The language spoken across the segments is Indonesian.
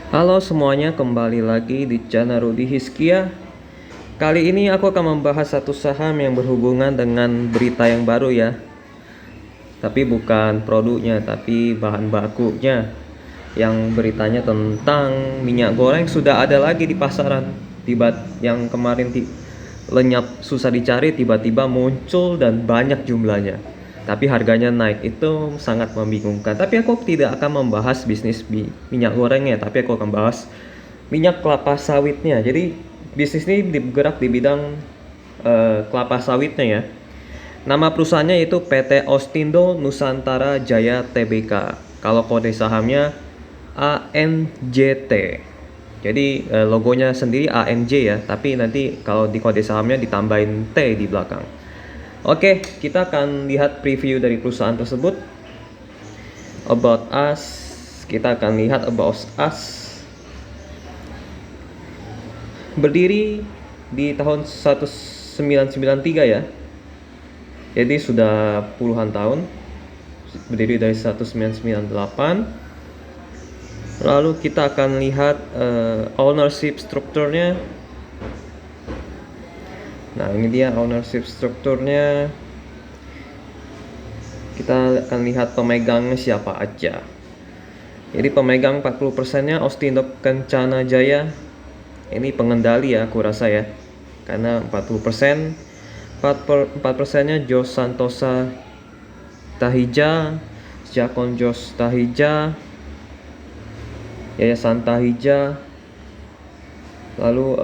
Halo semuanya, kembali lagi di channel Rudy Hiskia. Kali ini aku akan membahas satu saham yang berhubungan dengan berita yang baru ya. Tapi bukan produknya, tapi bahan bakunya. Yang beritanya tentang minyak goreng sudah ada lagi di pasaran. Yang kemarin lenyap susah dicari, tiba-tiba muncul dan banyak jumlahnya. Tapi harganya naik, itu sangat membingungkan. Tapi aku tidak akan membahas bisnis minyak gorengnya, tapi aku akan bahas minyak kelapa sawitnya. Jadi bisnis ini bergerak di bidang kelapa sawitnya ya. Nama perusahaannya itu PT Ostindo Nusantara Jaya Tbk. Kalau kode sahamnya ANJT. Jadi logonya sendiri ANJ ya, tapi nanti kalau di kode sahamnya ditambahin T di belakang. Oke, kita akan lihat preview dari perusahaan tersebut. About us, kita akan lihat about us. Berdiri di tahun 1993 ya. Jadi sudah puluhan tahun. Berdiri dari 1998. Lalu kita akan lihat ownership strukturnya. Nah, ini dia ownership strukturnya. Kita akan lihat pemegangnya siapa aja. Jadi pemegang 40%-nya Ostindo Kencana Jaya. Ini pengendali ya, aku rasa ya. Karena 40%, 4%-nya Jos Santosa Tahija, Jakon Jos Tahija, Yayasan Tahija. Lalu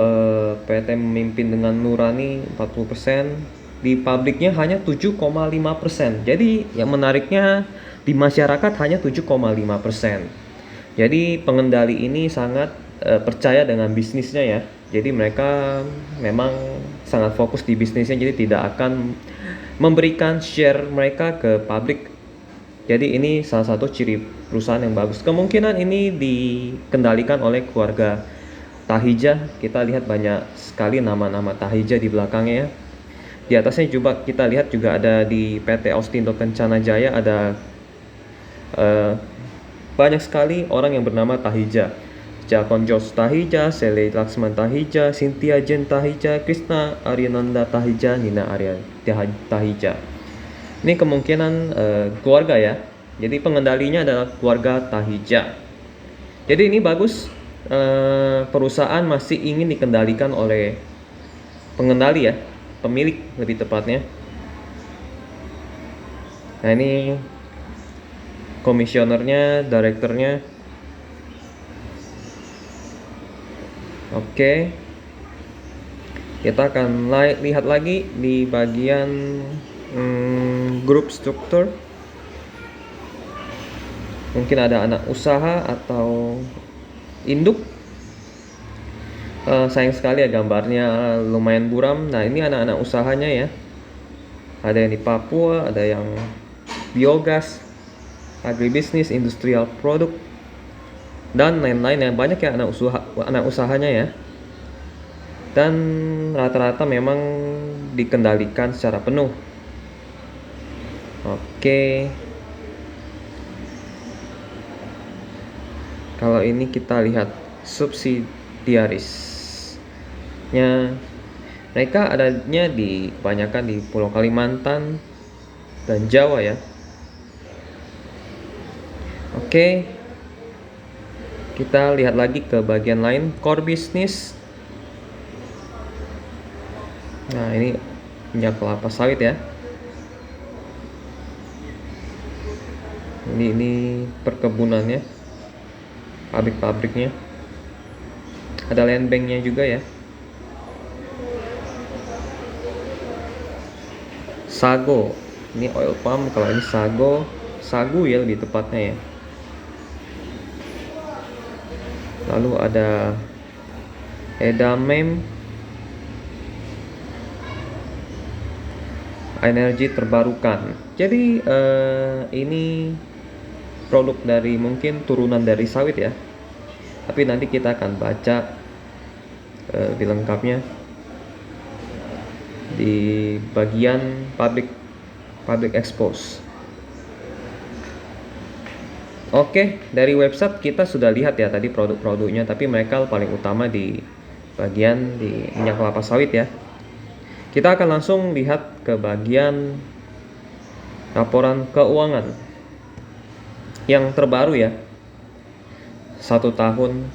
PT memimpin dengan nurani 40%. Di publiknya hanya 7,5%. Jadi yang menariknya di masyarakat hanya 7,5%. Jadi pengendali ini sangat percaya dengan bisnisnya ya. Jadi mereka memang sangat fokus di bisnisnya, jadi tidak akan memberikan share mereka ke publik. Jadi ini salah satu ciri perusahaan yang bagus. Kemungkinan ini dikendalikan oleh keluarga Tahija. Kita lihat banyak sekali nama-nama Tahija di belakangnya ya. Di atasnya juga kita lihat juga ada di PT Ostindo Kencana Jaya ada banyak sekali orang yang bernama Tahija. Jakon Jos Tahija, Sele Laksman Tahija, Cynthia Jen Tahija, Krishna Aryananda Tahija, Nina Arya Tahija. Ini kemungkinan keluarga ya. Jadi pengendalinya adalah keluarga Tahija. Jadi ini bagus. Perusahaan masih ingin dikendalikan oleh pengendali ya, pemilik lebih tepatnya. Nah ini komisionernya, direkturnya. Oke, kita akan lihat lagi di bagian grup struktur. Mungkin ada anak usaha atau induk. Sayang sekali ya gambarnya lumayan buram. Nah ini anak-anak usahanya ya. Ada yang di Papua, ada yang biogas, agribisnis, industrial produk, dan lain-lain ya. Banyak ya anak usahanya ya. Dan rata-rata memang dikendalikan secara penuh. Oke. Kalau ini kita lihat subsidiarisnya, mereka adanya di kebanyakan di Pulau Kalimantan dan Jawa ya. Oke, kita lihat lagi ke bagian lain, core business. Nah ini minyak kelapa sawit ya. Ini perkebunannya, pabrik-pabriknya, ada land banknya juga ya. Sago, ini oil palm. Kalau ini sagu ya lebih tepatnya ya. Lalu ada Edamame, energi terbarukan. Jadi ini produk dari mungkin turunan dari sawit ya. Tapi nanti kita akan baca lebih lengkapnya di bagian public expose. Oke, dari website kita sudah lihat ya tadi produk-produknya, tapi mereka paling utama di bagian di minyak kelapa sawit ya. Kita akan langsung lihat ke bagian laporan keuangan yang terbaru ya. 1 tahun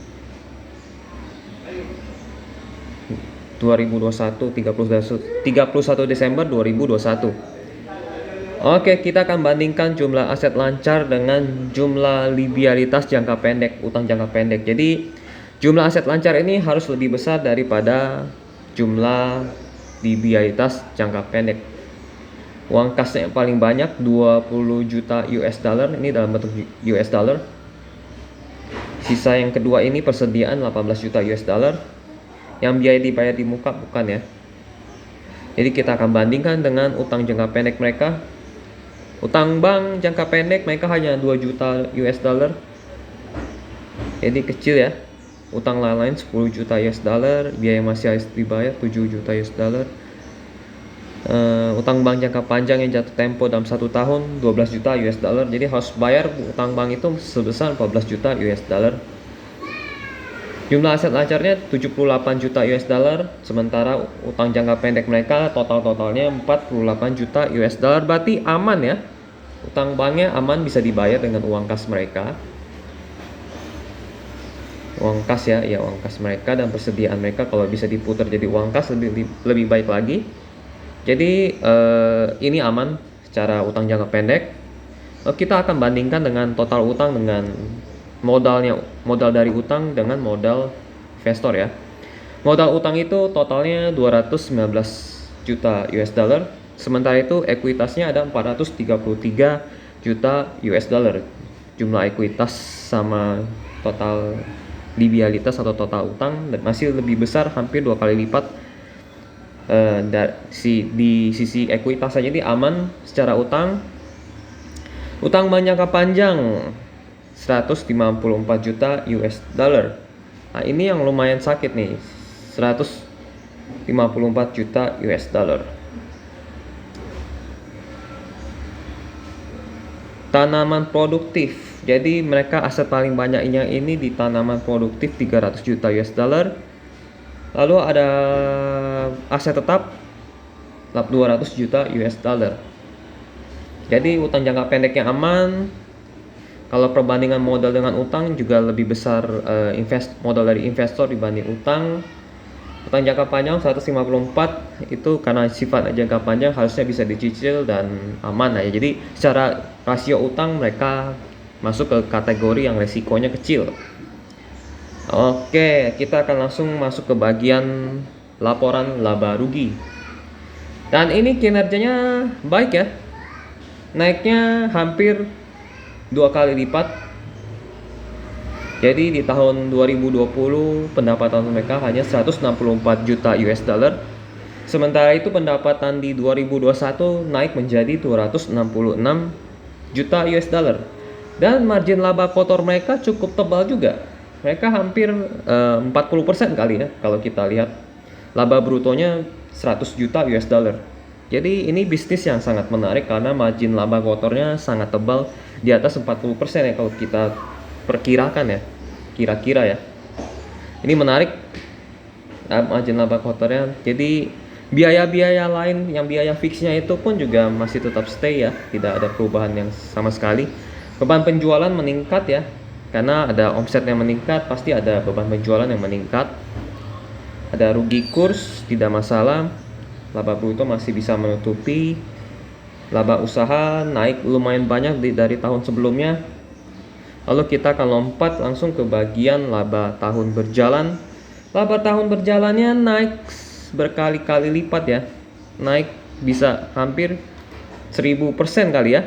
2021 31 Desember 2021. Oke, kita akan bandingkan jumlah aset lancar dengan jumlah liabilitas jangka pendek, utang jangka pendek. Jadi, jumlah aset lancar ini harus lebih besar daripada jumlah liabilitas jangka pendek. Uang kasnya yang paling banyak 20 juta US dollar, ini dalam bentuk US dollar. Sisa yang kedua ini persediaan 18 juta US dollar. Yang biaya dibayar di muka bukan ya. Jadi kita akan bandingkan dengan utang jangka pendek mereka. Utang bank jangka pendek mereka hanya 2 juta US dollar. Jadi kecil ya. Utang lain-lain 10 juta US dollar, biaya masih harus dibayar 7 juta US dollar. Utang bank jangka panjang yang jatuh tempo dalam 1 tahun 12 juta US dollar. Jadi harus bayar utang bank itu sebesar 14 juta US dollar. Jumlah aset lancarnya 78 juta US dollar, sementara utang jangka pendek mereka totalnya 48 juta US dollar. Berarti aman ya. Utang banknya aman, bisa dibayar dengan uang kas mereka. Uang kas ya, uang kas mereka dan persediaan mereka kalau bisa diputar jadi uang kas lebih baik lagi. Jadi ini aman secara utang jangka pendek. Kita akan bandingkan dengan total utang dengan modal dari utang dengan modal investor ya. Modal utang itu totalnya 219 juta US dollar, sementara itu ekuitasnya ada 433 juta US dollar. Jumlah ekuitas sama total liabilitas atau total utang masih lebih besar, hampir 2 kali lipat. Di sisi ekuitas saja ini aman secara utang. Utang bank jangka panjang 154 juta US dollar. Nah, ini yang lumayan sakit nih. 154 juta US dollar. Tanaman produktif. Jadi mereka aset paling banyaknya ini di tanaman produktif 300 juta US dollar. Lalu ada aset tetap 200 juta US dollar. Jadi utang jangka pendek yang aman. Kalau perbandingan modal dengan utang juga lebih besar modal dari investor dibanding utang. Utang jangka panjang 154 itu karena sifat jangka panjang harusnya bisa dicicil dan aman ya. Jadi secara rasio utang mereka masuk ke kategori yang resikonya kecil. Oke, kita akan langsung masuk ke bagian laporan laba rugi. Dan ini kinerjanya baik ya. Naiknya hampir 2 kali lipat. Jadi di tahun 2020 pendapatan mereka hanya 164 juta US dollar. Sementara itu pendapatan di 2021 naik menjadi 266 juta US dollar. Dan margin laba kotor mereka cukup tebal juga. Mereka hampir 40% kali ya kalau kita lihat. Laba brutonya 100 juta US dollar. Jadi ini bisnis yang sangat menarik karena margin laba kotornya sangat tebal, di atas 40% ya kalau kita perkirakan ya. Kira-kira ya. Ini menarik margin laba kotornya. Jadi biaya-biaya lain yang biaya fixnya itu pun juga masih tetap stay ya, tidak ada perubahan yang sama sekali. Beban penjualan meningkat ya, karena ada omset yang meningkat, pasti ada beban penjualan yang meningkat. Ada rugi kurs, tidak masalah. Laba bruto masih bisa menutupi. Laba usaha naik lumayan banyak dari tahun sebelumnya. Lalu kita akan lompat langsung ke bagian laba tahun berjalan. Laba tahun berjalannya naik berkali-kali lipat ya. Naik bisa hampir 1000% kali ya.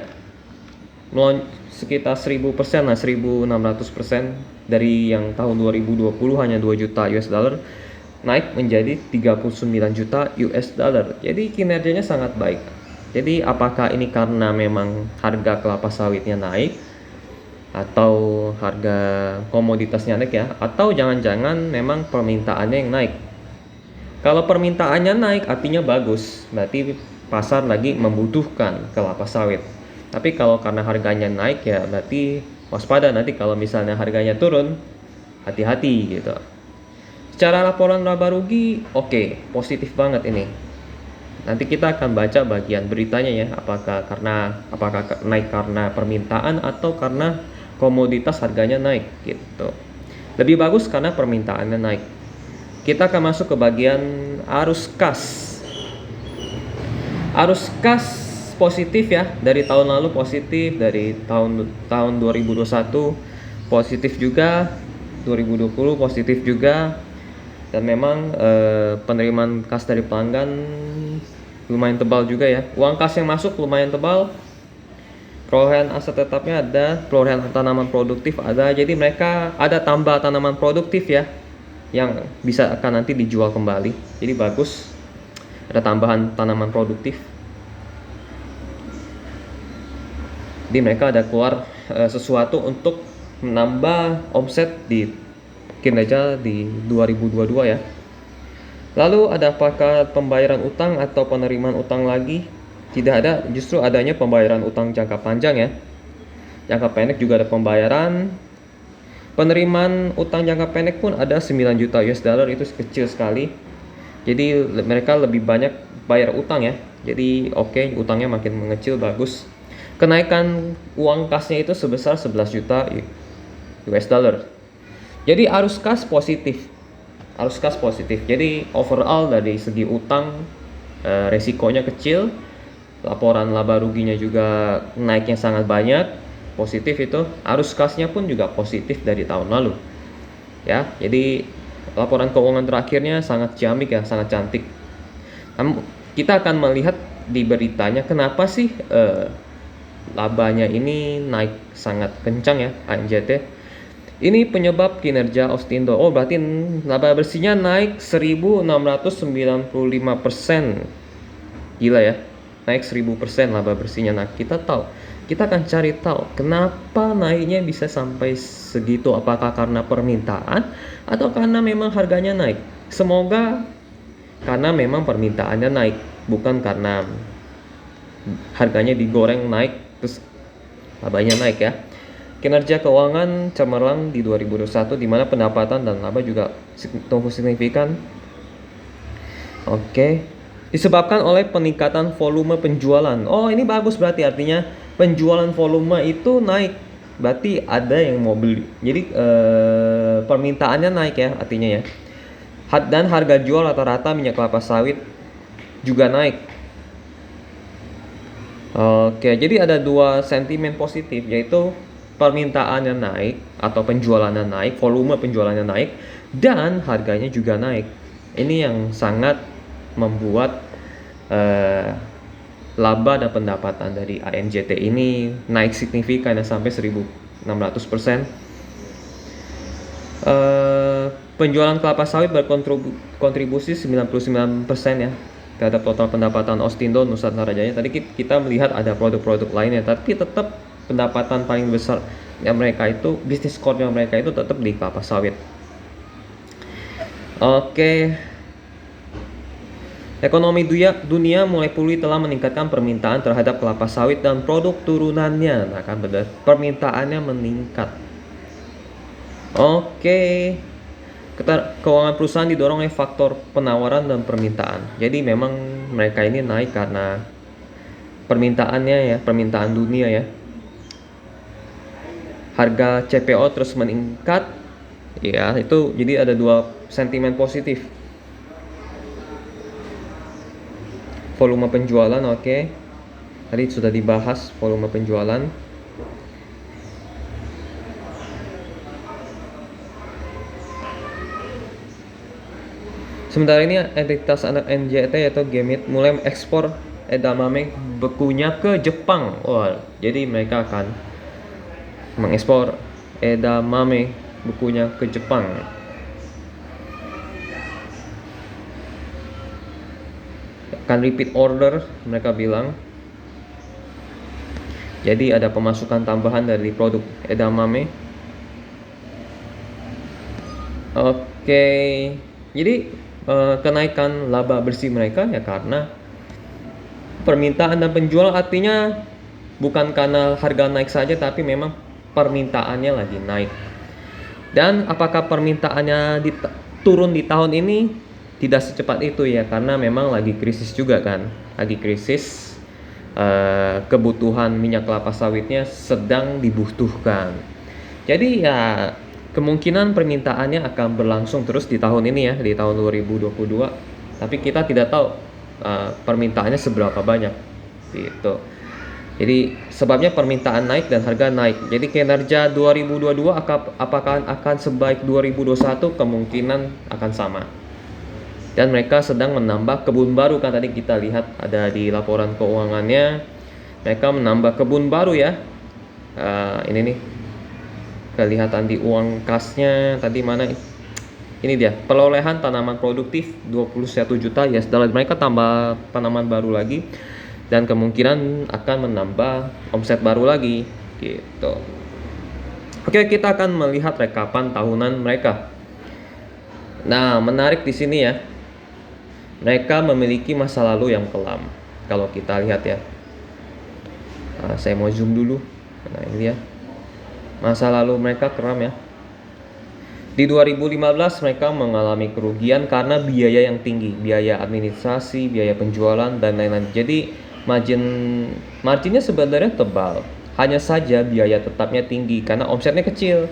Sekitar 1000% lah, 1600% dari yang tahun 2020 hanya 2 juta US dollar naik menjadi 39 juta US dollar. Jadi kinerjanya sangat baik. Jadi apakah ini karena memang harga kelapa sawitnya naik atau harga komoditasnya naik ya, atau jangan-jangan memang permintaannya yang naik. Kalau permintaannya naik artinya bagus, berarti pasar lagi membutuhkan kelapa sawit. Tapi kalau karena harganya naik ya berarti waspada nanti kalau misalnya harganya turun, hati-hati gitu. Secara laporan laba rugi, oke, positif banget ini. Nanti kita akan baca bagian beritanya ya, apakah naik karena permintaan atau karena komoditas harganya naik gitu. Lebih bagus karena permintaannya naik. Kita akan masuk ke bagian arus kas. Arus kas positif ya, dari tahun lalu positif, dari tahun 2021 positif juga, 2020 positif juga. Dan memang penerimaan kas dari pelanggan lumayan tebal juga ya. Uang kas yang masuk lumayan tebal. Perolehan aset tetapnya ada, perolehan tanaman produktif ada. Jadi mereka ada tambah tanaman produktif ya, yang bisa akan nanti dijual kembali. Jadi bagus, ada tambahan tanaman produktif. Jadi mereka ada keluar sesuatu untuk menambah omset di kinerja di 2022 ya. Lalu ada apakah pembayaran utang atau penerimaan utang lagi? Tidak ada, justru adanya pembayaran utang jangka panjang ya. Jangka pendek juga ada pembayaran. Penerimaan utang jangka pendek pun ada 9 juta US dollar, itu kecil sekali. Jadi mereka lebih banyak bayar utang ya. Jadi oke, utangnya makin mengecil, bagus. Kenaikan uang kasnya itu sebesar 11 juta US dollar. Jadi arus kas positif. Jadi overall dari segi utang resikonya kecil, laporan laba ruginya juga naiknya sangat banyak, positif itu. Arus kasnya pun juga positif dari tahun lalu. Ya, jadi laporan keuangan terakhirnya sangat ciamik ya, sangat cantik. Kita akan melihat di beritanya kenapa sih labanya ini naik sangat kencang ya, ANJT. Ini penyebab kinerja Ostindo. Oh, berarti laba bersihnya naik 1695%. Gila ya. Naik 1000% laba bersihnya. Nah, kita akan cari tahu kenapa naiknya bisa sampai segitu. Apakah karena permintaan atau karena memang harganya naik? Semoga karena memang permintaannya naik, bukan karena harganya digoreng naik terus labanya naik ya. Kinerja keuangan cemerlang di 2021, di mana pendapatan dan laba juga tumbuh signifikan. Oke. Disebabkan oleh peningkatan volume penjualan. Oh, ini bagus, berarti artinya penjualan volume itu naik. Berarti ada yang mau beli. Jadi permintaannya naik ya artinya ya. Dan harga jual rata-rata minyak kelapa sawit juga naik. Oke, jadi ada dua sentimen positif, yaitu permintaannya naik atau penjualannya naik, volume penjualannya naik, dan harganya juga naik. Ini yang sangat membuat laba dan pendapatan dari ANJT ini naik signifikan ya, sampai 1600%. Penjualan kelapa sawit berkontribusi 99% ya terhadap total pendapatan Ostindo Nusantara Jaya. Tadi kita melihat ada produk-produk lainnya, tapi tetap pendapatan paling besar yang mereka itu, bisnis core-nya mereka itu tetap di kelapa sawit. Oke. Ekonomi dunia mulai pulih telah meningkatkan permintaan terhadap kelapa sawit dan produk turunannya. Nah, kan benar, permintaannya meningkat. Oke. Keuangan perusahaan didorong oleh faktor penawaran dan permintaan. Jadi memang mereka ini naik karena permintaannya ya, permintaan dunia ya. Harga CPO terus meningkat ya, itu jadi ada dua sentimen positif. Volume penjualan, oke. Tadi sudah dibahas volume penjualan. Sementara ini entitas anak NJT yaitu Gemit mulai ekspor edamame bekunya ke Jepang. Wah, jadi mereka akan mengekspor edamame bekunya ke Jepang. Akan repeat order, mereka bilang. Jadi ada pemasukan tambahan dari produk edamame. Oke. Jadi kenaikan laba bersih mereka ya karena permintaan dan penjual, artinya bukan karena harga naik saja, tapi memang permintaannya lagi naik. Dan apakah permintaannya turun di tahun ini? Tidak secepat itu ya, karena memang lagi krisis juga kan. Lagi krisis, kebutuhan minyak kelapa sawitnya sedang dibutuhkan. Jadi ya kemungkinan permintaannya akan berlangsung terus di tahun ini ya, di tahun 2022. Tapi kita tidak tahu permintaannya seberapa banyak gitu. Jadi sebabnya permintaan naik dan harga naik. Jadi kinerja 2022 apakah akan sebaik 2021? Kemungkinan akan sama. Dan mereka sedang menambah kebun baru kan, tadi kita lihat ada di laporan keuangannya. Mereka menambah kebun baru ya. Ini nih kelihatan di uang kasnya tadi mana? Ini dia, perolehan tanaman produktif 21 juta US dollar. Mereka tambah tanaman baru lagi dan kemungkinan akan menambah omset baru lagi gitu. Oke, kita akan melihat rekapan tahunan mereka. Nah, menarik di sini ya. Mereka memiliki masa lalu yang kelam. Kalau kita lihat ya. Saya mau zoom dulu. Nah, ini ya. Masa lalu mereka keram ya. Di 2015 mereka mengalami kerugian karena biaya yang tinggi, biaya administrasi, biaya penjualan dan lain-lain. Jadi marginnya sebenarnya tebal. Hanya saja biaya tetapnya tinggi karena omsetnya kecil.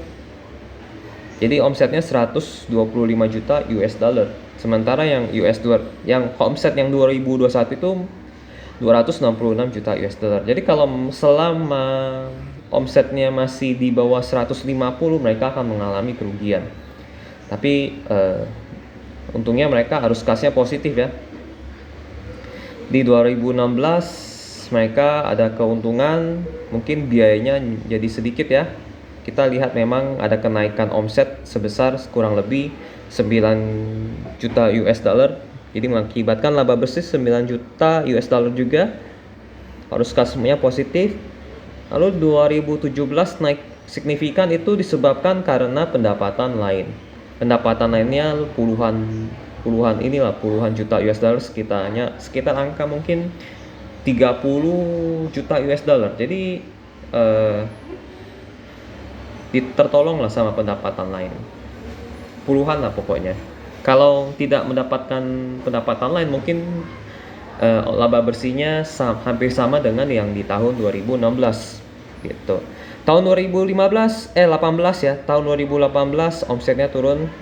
Jadi omsetnya 125 juta US dollar. Sementara yang omset yang 2021 itu 266 juta US dollar. Jadi kalau selama omsetnya masih di bawah 150, mereka akan mengalami kerugian. Tapi untungnya mereka arus kasnya positif ya. Di 2016 mereka ada keuntungan, mungkin biayanya jadi sedikit ya. Kita lihat memang ada kenaikan omset sebesar kurang lebih 9 juta US dollar. Jadi mengakibatkan laba bersih 9 juta US dollar juga. Arus kasnya positif. Lalu 2017 naik signifikan itu disebabkan karena pendapatan lain. Pendapatan lainnya puluhan juta US dollar, sekitar angka mungkin 30 juta US dollar. Jadi tertolong lah sama pendapatan lain. Puluhan lah pokoknya. Kalau tidak mendapatkan pendapatan lain mungkin laba bersihnya hampir sama dengan yang di tahun 2016 gitu. Tahun 18 ya, tahun 2018 omsetnya turun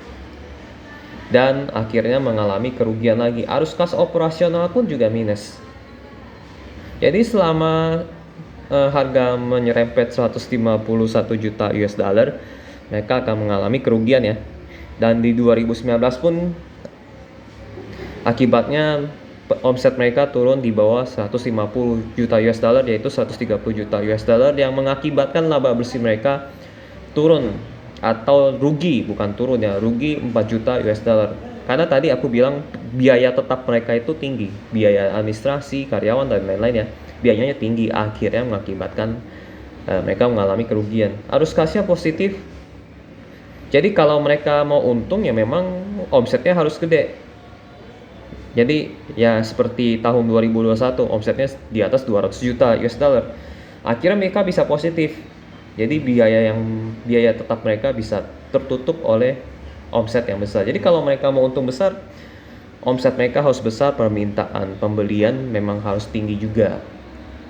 dan akhirnya mengalami kerugian lagi. Arus kas operasional pun juga minus. Jadi selama harga menyerempet 151 juta US dollar, mereka akan mengalami kerugian ya. Dan di 2019 pun akibatnya omset mereka turun di bawah 150 juta US dollar, yaitu 130 juta US dollar, yang mengakibatkan laba bersih mereka turun atau rugi, bukan turun ya, rugi 4 juta US dollar. Karena tadi aku bilang biaya tetap mereka itu tinggi, biaya administrasi, karyawan dan lain-lain ya, biayanya tinggi, akhirnya mengakibatkan mereka mengalami kerugian. Arus kasnya positif. Jadi kalau mereka mau untung ya memang omsetnya harus gede. Jadi ya seperti tahun 2021 omsetnya di atas 200 juta US dollar. Akhirnya mereka bisa positif. Jadi biaya tetap mereka bisa tertutup oleh omset yang besar. Jadi kalau mereka mau untung besar, omset mereka harus besar, permintaan pembelian memang harus tinggi juga.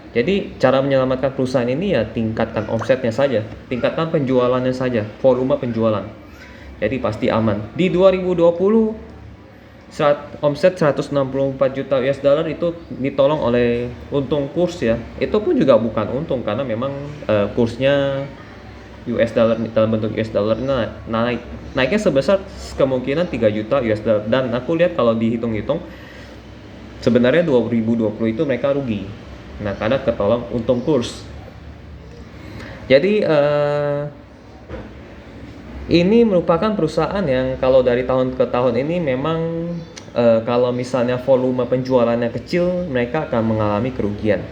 Jadi cara menyelamatkan perusahaan ini ya tingkatkan omsetnya saja, tingkatkan penjualannya saja, volume penjualan. Jadi pasti aman. Di 2020 omset 164 juta US dollar itu ditolong oleh untung kurs ya. Itu pun juga bukan untung karena memang kursnya US dollar dalam bentuk US dollar naiknya sebesar kemungkinan 3 juta US dollar. Dan aku lihat kalau dihitung-hitung sebenarnya 2020 itu mereka rugi. Nah, karena ketolong untung kurs. Jadi ini merupakan perusahaan yang kalau dari tahun ke tahun ini memang kalau misalnya volume penjualannya kecil, mereka akan mengalami kerugian.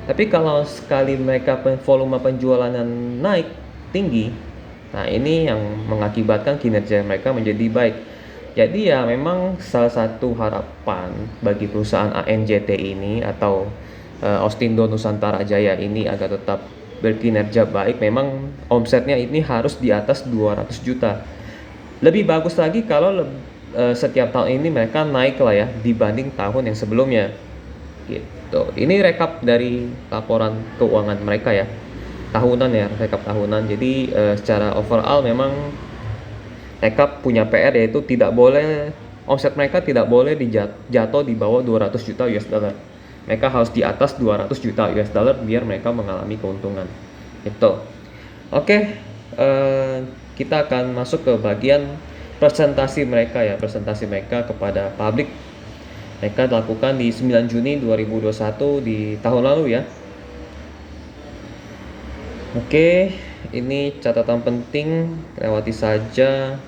Tapi kalau sekali mereka volume penjualannya naik tinggi, nah ini yang mengakibatkan kinerja mereka menjadi baik. Jadi ya memang salah satu harapan bagi perusahaan ANJT ini atau Ostindo Nusantara Jaya ini agar tetap berkinerja baik, memang omsetnya ini harus di atas 200 juta. Lebih bagus lagi kalau setiap tahun ini mereka naik lah ya dibanding tahun yang sebelumnya. Gitu. Ini rekap dari laporan keuangan mereka ya. Tahunan ya, rekap tahunan. Jadi secara overall memang rekap punya PR yaitu tidak boleh omset mereka tidak boleh jatuh di bawah 200 juta US dollar. Mereka harus di atas 200 juta US dollar biar mereka mengalami keuntungan. Itu. Oke, kita akan masuk ke bagian presentasi mereka ya, presentasi mereka kepada publik. Mereka dilakukan di 9 Juni 2021 di tahun lalu ya. Oke, ini catatan penting, lewati saja.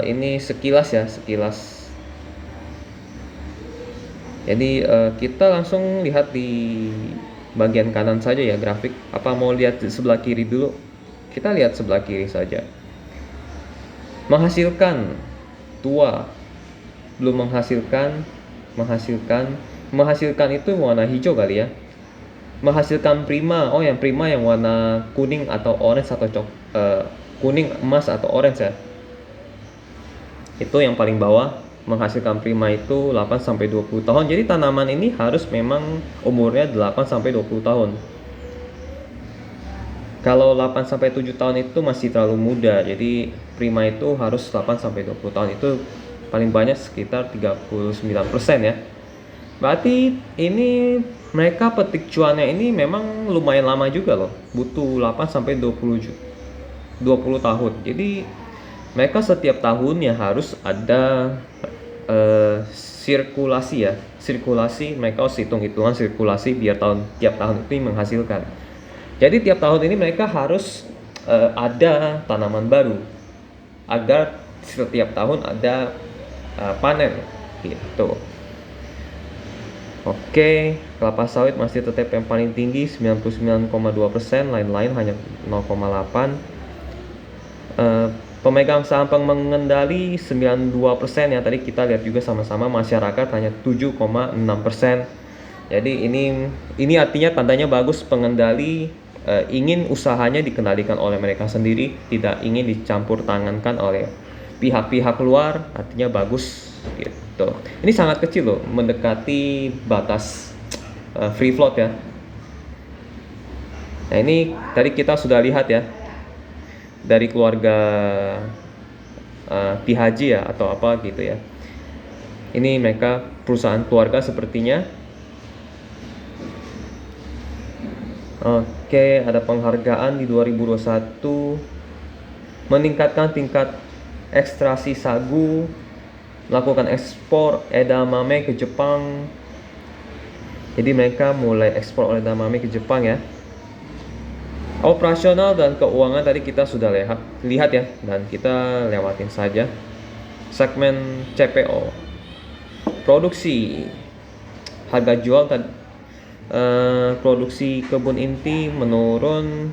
Ini sekilas ya, sekilas. Jadi kita langsung lihat di bagian kanan saja ya grafik. Apa mau lihat di sebelah kiri dulu? Kita lihat sebelah kiri saja. Menghasilkan, tua, belum menghasilkan, menghasilkan itu warna hijau kali ya. Menghasilkan prima, oh yang prima yang warna kuning atau orange atau kuning, emas atau orange ya. Itu yang paling bawah. Menghasilkan prima itu 8-20 tahun. Jadi tanaman ini harus memang umurnya 8-20 tahun. Kalau 8-7 tahun itu masih terlalu muda. Jadi prima itu harus 8-20 tahun. Itu paling banyak sekitar 39% ya. Berarti ini mereka petik cuannya ini memang lumayan lama juga loh. Butuh 8-20 tahun. Jadi mereka setiap tahunnya harus ada sirkulasi ya. Sirkulasi mereka harus hitung-hitungan sirkulasi biar tiap tahun itu menghasilkan. Jadi tiap tahun ini mereka harus ada tanaman baru agar setiap tahun ada panen gitu. Oke, kelapa sawit masih tetap yang paling tinggi 99,2%, lain-lain hanya 0,8%. Pemegang saham pengendali 92% ya, tadi kita lihat juga sama-sama, masyarakat hanya 7,6%. Jadi ini artinya tandanya bagus, pengendali ingin usahanya dikendalikan oleh mereka sendiri, tidak ingin dicampur tangankan oleh pihak-pihak luar, artinya bagus gitu. Ini sangat kecil loh, mendekati batas free float ya. Nah ini tadi kita sudah lihat ya dari keluarga Pihaji ya atau apa gitu ya. Ini mereka perusahaan keluarga sepertinya. Oke, ada penghargaan di 2021, meningkatkan tingkat ekstraksi sagu, melakukan ekspor edamame ke Jepang. Jadi mereka mulai ekspor edamame ke Jepang ya. Operasional dan keuangan tadi kita sudah lihat ya, dan kita lewatin saja. Segmen CPO, produksi, harga jual produksi kebun inti menurun.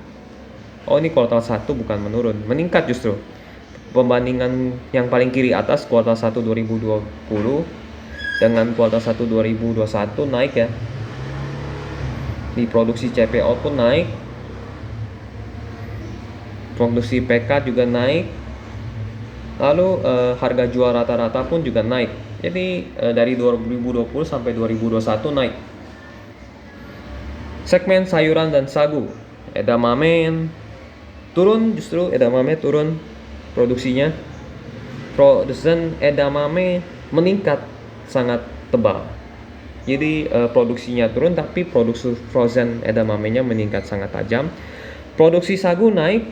Oh ini kuartal 1 bukan menurun, meningkat justru. Pembandingan yang paling kiri atas kuartal 1 2020 dengan kuartal 1 2021 naik ya. Di produksi CPO pun naik. Produksi PK juga naik. Lalu harga jual rata-rata pun juga naik. Jadi dari 2020 sampai 2021 naik. Segmen sayuran dan sagu, edamame turun, justru edamame turun produksinya. Produsen edamame meningkat sangat tebal. Jadi produksinya turun tapi produksi frozen edamamenya meningkat sangat tajam. Produksi sagu naik,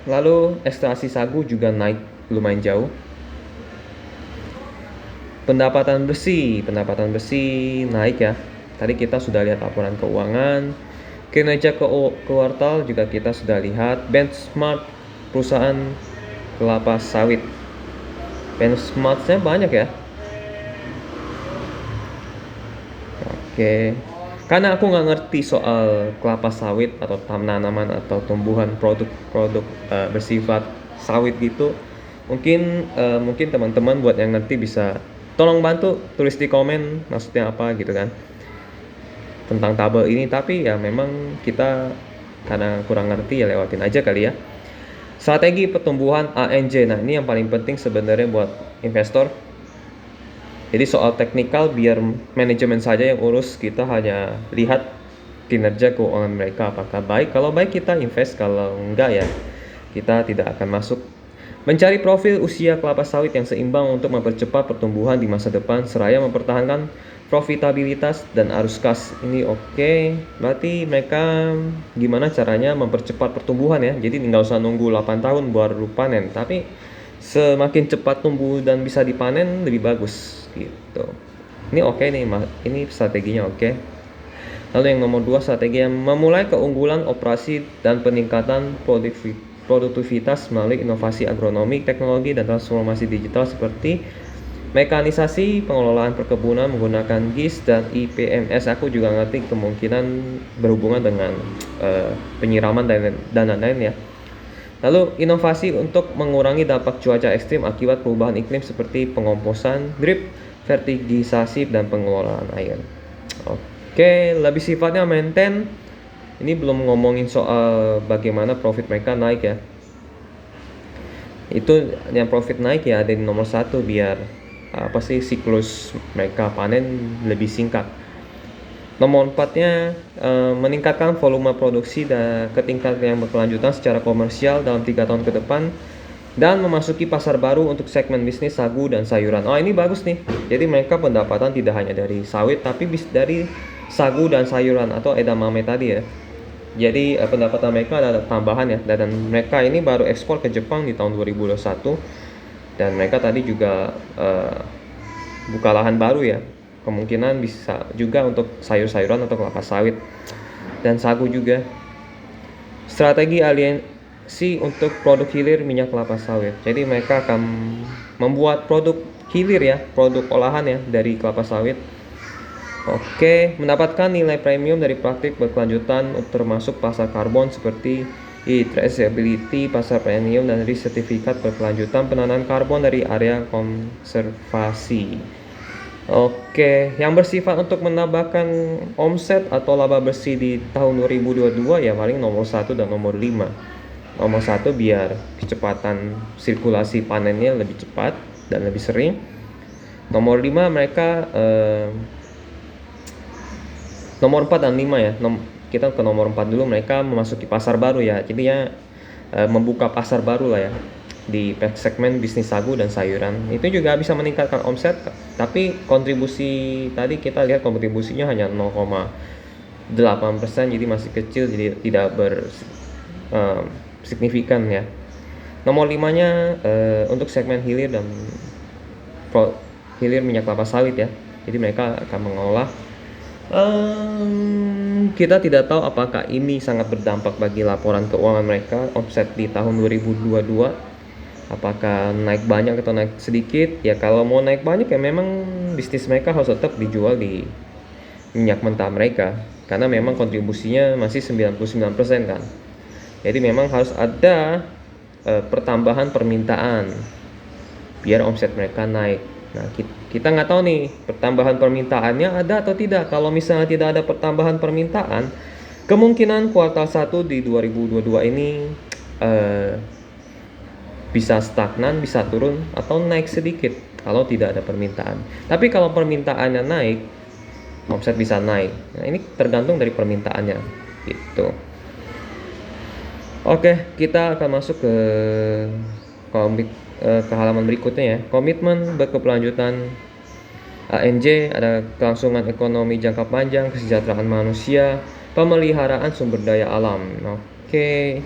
lalu ekstraksi sagu juga naik lumayan jauh. Pendapatan bersih naik ya. Tadi kita sudah lihat laporan keuangan, kinerja kuartal juga kita sudah lihat. Benchmark perusahaan kelapa sawit, benchmarknya banyak ya. Oke, karena aku nggak ngerti soal kelapa sawit atau tanaman atau tumbuhan produk bersifat sawit gitu, mungkin teman-teman buat yang ngerti bisa tolong bantu tulis di komen maksudnya apa gitu kan. tentang tabel ini, tapi ya memang kita karena kurang ngerti ya lewatin aja kali ya. Strategi pertumbuhan ANJ. Nah, ini yang paling penting sebenarnya buat investor. Jadi soal teknikal biar manajemen saja yang urus, kita hanya lihat kinerja keuangan mereka apakah baik. Kalau baik kita invest, kalau enggak ya kita tidak akan masuk. Mencari profil usia kelapa sawit yang seimbang untuk mempercepat pertumbuhan di masa depan seraya mempertahankan profitabilitas dan arus kas. Ini oke. Berarti mereka gimana caranya mempercepat pertumbuhan ya. Jadi nggak usah nunggu 8 tahun baru panen, tapi semakin cepat tumbuh dan bisa dipanen lebih bagus gitu. Ini oke nih, ini strateginya oke. Lalu yang nomor 2, strategi yang memulai keunggulan operasi dan peningkatan produktivitas melalui inovasi agronomi, teknologi, dan transformasi digital seperti mekanisasi pengelolaan perkebunan menggunakan GIS dan IPMS. Aku juga ngerti kemungkinan berhubungan dengan penyiraman dan lain-lain ya. Lalu inovasi untuk mengurangi dampak cuaca ekstrim akibat perubahan iklim seperti pengomposan, drip, vertigisasi, dan pengelolaan air. Oke, lebih sifatnya maintain. Ini belum ngomongin soal bagaimana profit mereka naik ya. Itu yang profit naik ya ada di nomor 1 biar siklus mereka panen lebih singkat. Nomor 4-nya meningkatkan volume produksi dan ke tingkat yang berkelanjutan secara komersial dalam 3 tahun ke depan dan memasuki pasar baru untuk segmen bisnis sagu dan sayuran. Oh, ini bagus nih. Jadi mereka pendapatan tidak hanya dari sawit tapi dari sagu dan sayuran atau edamame tadi ya. Jadi pendapatan mereka ada tambahan ya, dan mereka ini baru ekspor ke Jepang di tahun 2021 dan mereka tadi juga buka lahan baru ya. Kemungkinan bisa juga untuk sayur-sayuran atau kelapa sawit dan sagu juga. Strategi aliansi untuk produk hilir minyak kelapa sawit. Jadi mereka akan membuat produk hilir ya, produk olahan ya dari kelapa sawit. Oke, mendapatkan nilai premium dari praktik berkelanjutan termasuk pasar karbon seperti traceability, pasar premium, dan sertifikat berkelanjutan penanaman karbon dari area konservasi. Oke, yang bersifat untuk menambahkan omset atau laba bersih di tahun 2022 ya paling nomor 1 dan nomor 5. Nomor 1 biar kecepatan sirkulasi panennya lebih cepat dan lebih sering. Nomor 5 mereka nomor 4 dan 5 ya. Kita ke nomor 4 dulu, mereka memasuki pasar baru ya. Jadi ya membuka pasar baru lah ya di segmen bisnis sagu dan sayuran. Itu juga bisa meningkatkan omset, tapi kontribusi tadi kita lihat kontribusinya hanya 0,8%, jadi masih kecil, jadi tidak signifikan ya. Nomor 5-nya untuk segmen hilir dan hilir minyak kelapa sawit ya. Jadi mereka akan mengolah. Kita tidak tahu apakah ini sangat berdampak bagi laporan keuangan mereka omset di tahun 2022. Apakah naik banyak atau naik sedikit? Ya kalau mau naik banyak ya memang bisnis mereka harus tetap dijual di minyak mentah mereka, karena memang kontribusinya masih 99% kan. Jadi memang harus ada pertambahan permintaan biar omset mereka naik. Nah, kita nggak tahu nih pertambahan permintaannya ada atau tidak. Kalau misalnya tidak ada pertambahan permintaan, kemungkinan kuartal 1 di 2022 ini bisa stagnan, bisa turun, atau naik sedikit kalau tidak ada permintaan. Tapi kalau permintaannya naik, omset bisa naik. Nah, ini tergantung dari permintaannya gitu. Oke, kita akan masuk ke halaman berikutnya ya. Komitmen berkelanjutan ANJ ada kelangsungan ekonomi jangka panjang, kesejahteraan manusia, pemeliharaan sumber daya alam. Oke.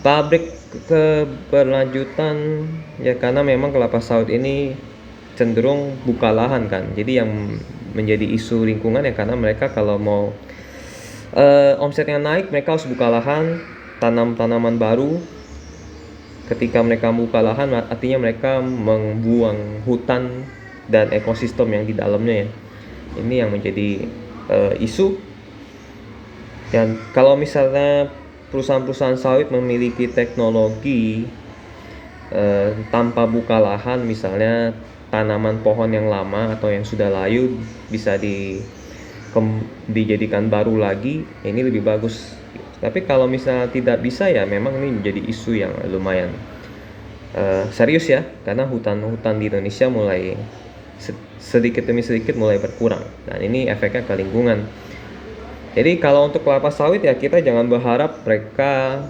Pabrik keberlanjutan ya, karena memang kelapa sawit ini cenderung buka lahan kan. Jadi yang menjadi isu lingkungan ya, karena mereka kalau mau omsetnya naik, mereka harus buka lahan, tanam tanaman baru. Ketika mereka buka lahan, artinya mereka membuang hutan dan ekosistem yang di dalamnya ya. Ini yang menjadi isu. Dan kalau misalnya perusahaan-perusahaan sawit memiliki teknologi tanpa buka lahan, misalnya tanaman pohon yang lama atau yang sudah layu bisa dijadikan baru lagi, ini lebih bagus. Tapi kalau misalnya tidak bisa ya memang ini menjadi isu yang lumayan serius ya, karena hutan-hutan di Indonesia mulai sedikit demi sedikit mulai berkurang, dan ini efeknya ke lingkungan. Jadi kalau untuk kelapa sawit ya kita jangan berharap mereka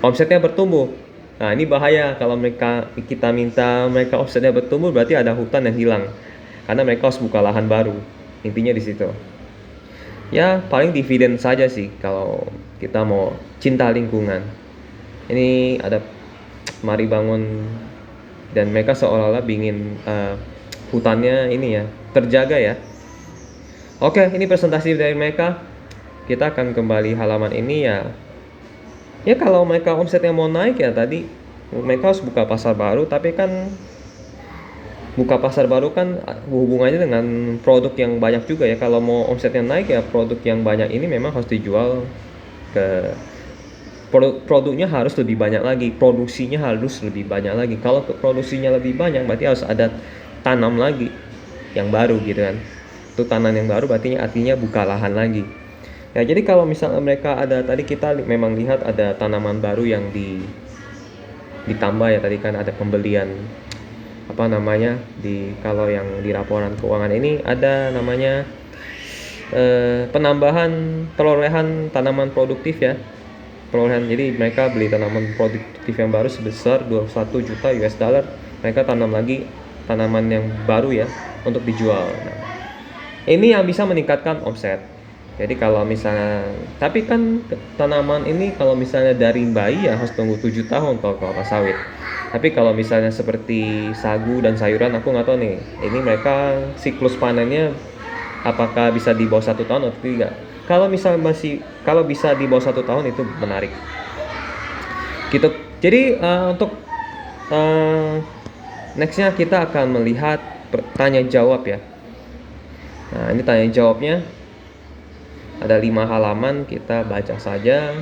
omsetnya bertumbuh. Nah ini bahaya kalau kita minta mereka omsetnya bertumbuh, berarti ada hutan yang hilang, karena mereka harus buka lahan baru. Intinya di situ. Ya paling dividen saja sih kalau kita mau cinta lingkungan. Ini ada mari bangun, dan mereka seolah-olah ingin hutannya ini ya terjaga ya. Oke, ini presentasi dari mereka. Kita akan kembali halaman ini ya. Ya kalau mereka omsetnya mau naik ya tadi mereka harus buka pasar baru, tapi kan buka pasar baru kan hubungannya dengan produk yang banyak juga ya. Kalau mau omsetnya naik ya produk yang banyak ini memang harus dijual ke produknya harus lebih banyak lagi, produksinya harus lebih banyak lagi. Kalau produksinya lebih banyak berarti harus ada tanam lagi yang baru gitu kan. Itu tanam yang baru berarti artinya buka lahan lagi. Ya jadi kalau misalnya mereka ada tadi kita memang lihat ada tanaman baru yang ditambah ya, tadi kan ada pembelian apa namanya kalau yang di laporan keuangan ini ada namanya penambahan perolehan tanaman produktif ya, perolehan. Jadi mereka beli tanaman produktif yang baru sebesar 21 juta US dollar, mereka tanam lagi tanaman yang baru ya untuk dijual. Nah, ini yang bisa meningkatkan omset. Jadi kalau misalnya, tapi kan tanaman ini kalau misalnya dari bayi ya harus tunggu 7 tahun kalau kelapa sawit. Tapi kalau misalnya seperti sagu dan sayuran, aku nggak tahu nih, ini mereka siklus panennya apakah bisa di bawah 1 tahun atau tidak. Kalau bisa di bawah 1 tahun itu menarik. Gitu. Jadi untuk nextnya kita akan melihat tanya jawab ya. Nah ini tanya jawabnya. Ada 5 halaman, kita baca saja.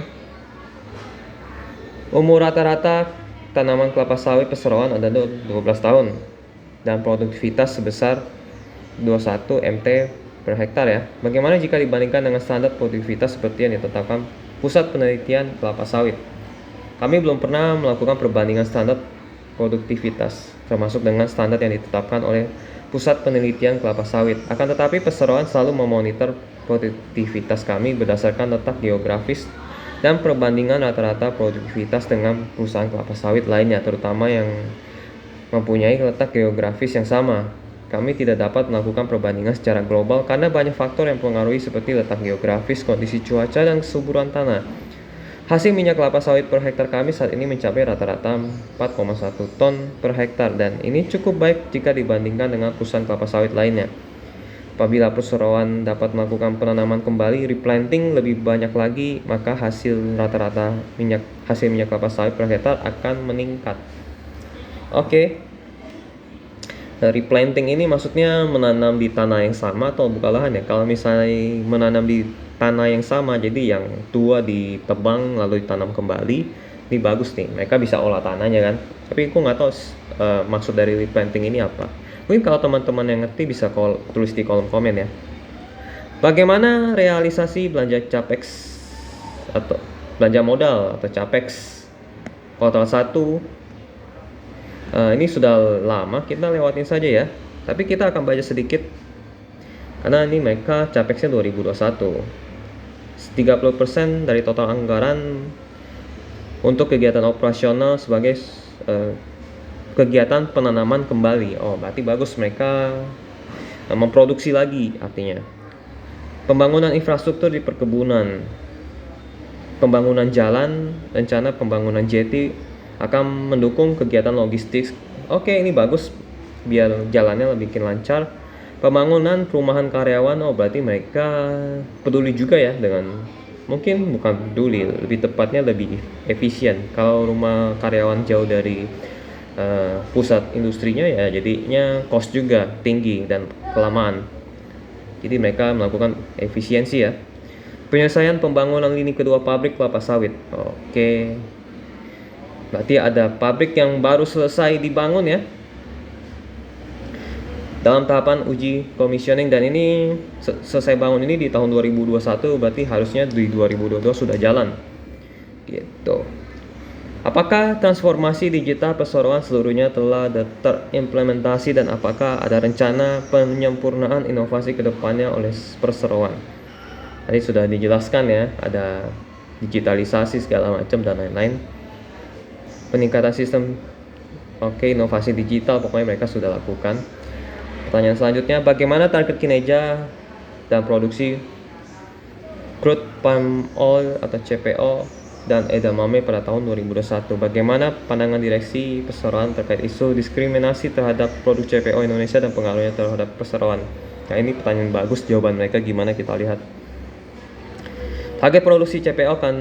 Umur rata-rata tanaman kelapa sawit perseroan ada 12 tahun dan produktivitas sebesar 21 MT per hektar ya. Bagaimana jika dibandingkan dengan standar produktivitas seperti yang ditetapkan Pusat Penelitian Kelapa Sawit? Kami belum pernah melakukan perbandingan standar produktivitas termasuk dengan standar yang ditetapkan oleh Pusat Penelitian Kelapa Sawit. Akan tetapi perseroan selalu memonitor produktivitas kami berdasarkan letak geografis dan perbandingan rata-rata produktivitas dengan perusahaan kelapa sawit lainnya, terutama yang mempunyai letak geografis yang sama. Kami tidak dapat melakukan perbandingan secara global karena banyak faktor yang mempengaruhi seperti letak geografis, kondisi cuaca, dan kesuburan tanah. Hasil minyak kelapa sawit per hektar kami saat ini mencapai rata-rata 4,1 ton per hektar, dan ini cukup baik jika dibandingkan dengan perusahaan kelapa sawit lainnya. Apabila perseroan dapat melakukan penanaman kembali, replanting lebih banyak lagi, maka hasil rata-rata minyak kelapa sawit per hektar akan meningkat. Oke. Replanting ini maksudnya menanam di tanah yang sama atau buka lahan ya. Kalau misalnya menanam di tanah yang sama, jadi yang tua ditebang lalu ditanam kembali, ini bagus nih. Mereka bisa olah tanahnya kan. Tapi aku nggak tahu maksud dari replanting ini apa. Mungkin kalau teman-teman yang ngerti bisa tulis di kolom komen ya. Bagaimana realisasi belanja capex atau belanja modal atau capex kuartal 1? Ini sudah lama, kita lewatin saja ya. Tapi kita akan baca sedikit karena ini mereka capexnya 2021. 30% dari total anggaran untuk kegiatan operasional sebagai kegiatan penanaman kembali. Oh, berarti bagus, mereka memproduksi lagi artinya. Pembangunan infrastruktur di perkebunan, pembangunan jalan, rencana pembangunan jeti akan mendukung kegiatan logistik. Oke, ini bagus biar jalannya lebih lancar. Pembangunan perumahan karyawan, oh berarti mereka peduli juga ya dengan, mungkin bukan peduli, lebih tepatnya lebih efisien. Kalau rumah karyawan jauh dari pusat industrinya ya jadinya cost juga tinggi dan kelamaan. Jadi mereka melakukan efisiensi ya. Penyelesaian pembangunan lini kedua pabrik kelapa sawit. Oke. Berarti ada pabrik yang baru selesai dibangun ya. dalam tahapan uji commissioning, dan ini selesai bangun ini di tahun 2021, berarti harusnya di 2022 sudah jalan gitu. Apakah transformasi digital perseroan seluruhnya telah terimplementasi, dan apakah ada rencana penyempurnaan inovasi kedepannya oleh perseroan? Tadi sudah dijelaskan ya, ada digitalisasi segala macam dan lain-lain. Peningkatan sistem, inovasi digital pokoknya mereka sudah lakukan. Pertanyaan selanjutnya, bagaimana target kinerja dan produksi crude palm oil atau CPO dan edamame pada tahun 2021? Bagaimana pandangan direksi perseroan terkait isu diskriminasi terhadap produk CPO Indonesia dan pengaruhnya terhadap perseroan? Nah, ini pertanyaan bagus, jawaban mereka gimana kita lihat. Target produksi CPO akan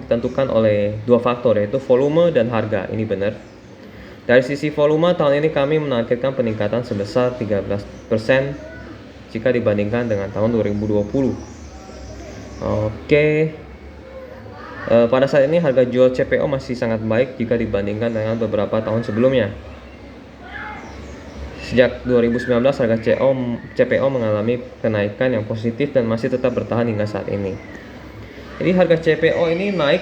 ditentukan oleh dua faktor, yaitu volume dan harga. Ini benar. Dari sisi volume, tahun ini kami menargetkan peningkatan sebesar 13% jika dibandingkan dengan tahun 2020. Pada saat ini harga jual CPO masih sangat baik jika dibandingkan dengan beberapa tahun sebelumnya. Sejak 2019, harga CPO mengalami kenaikan yang positif dan masih tetap bertahan hingga saat ini. Jadi harga CPO ini naik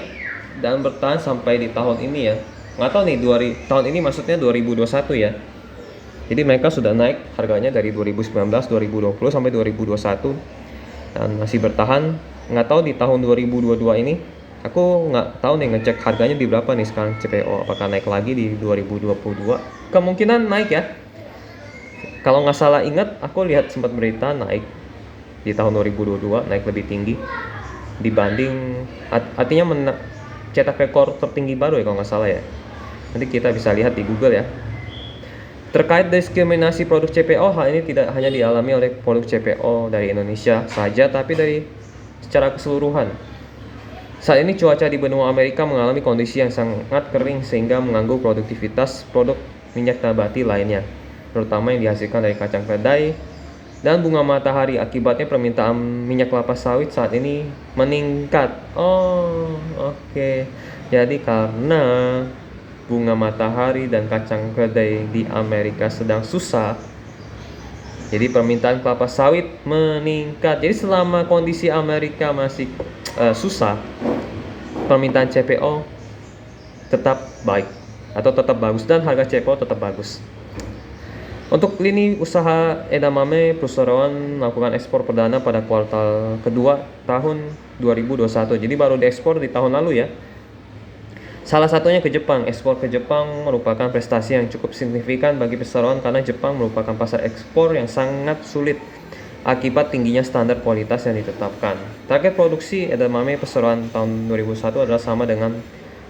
dan bertahan sampai di tahun ini ya. Nggak tahu nih, tahun ini maksudnya 2021 ya. Jadi mereka sudah naik harganya dari 2019, 2020 sampai 2021 dan masih bertahan. Nggak tahu di tahun 2022 ini, aku nggak tahu nih ngecek harganya di berapa nih sekarang CPO. Apakah naik lagi di 2022? Kemungkinan naik ya. Kalau nggak salah ingat, aku lihat sempat berita naik di tahun 2022, naik lebih tinggi dibanding, artinya cetak rekor tertinggi baru ya kalau nggak salah ya. Nanti kita bisa lihat di Google ya. Terkait diskriminasi produk CPO, hal ini tidak hanya dialami oleh produk CPO dari Indonesia saja, tapi secara keseluruhan. Saat ini cuaca di benua Amerika mengalami kondisi yang sangat kering sehingga mengganggu produktivitas produk minyak nabati lainnya, terutama yang dihasilkan dari kacang kedelai dan bunga matahari. Akibatnya permintaan minyak kelapa sawit saat ini meningkat. Jadi karena bunga matahari dan kacang kedelai di Amerika sedang susah, jadi permintaan kelapa sawit meningkat. Jadi selama kondisi Amerika masih susah, permintaan CPO tetap baik atau tetap bagus dan harga CPO tetap bagus. Untuk lini usaha edamame, perseroan melakukan ekspor perdana pada kuartal kedua tahun 2021. Jadi baru diekspor di tahun lalu ya. Salah satunya ke Jepang. Ekspor ke Jepang merupakan prestasi yang cukup signifikan bagi perseroan karena Jepang merupakan pasar ekspor yang sangat sulit akibat tingginya standar kualitas yang ditetapkan. Target produksi edamame perseroan tahun 2001 adalah sama dengan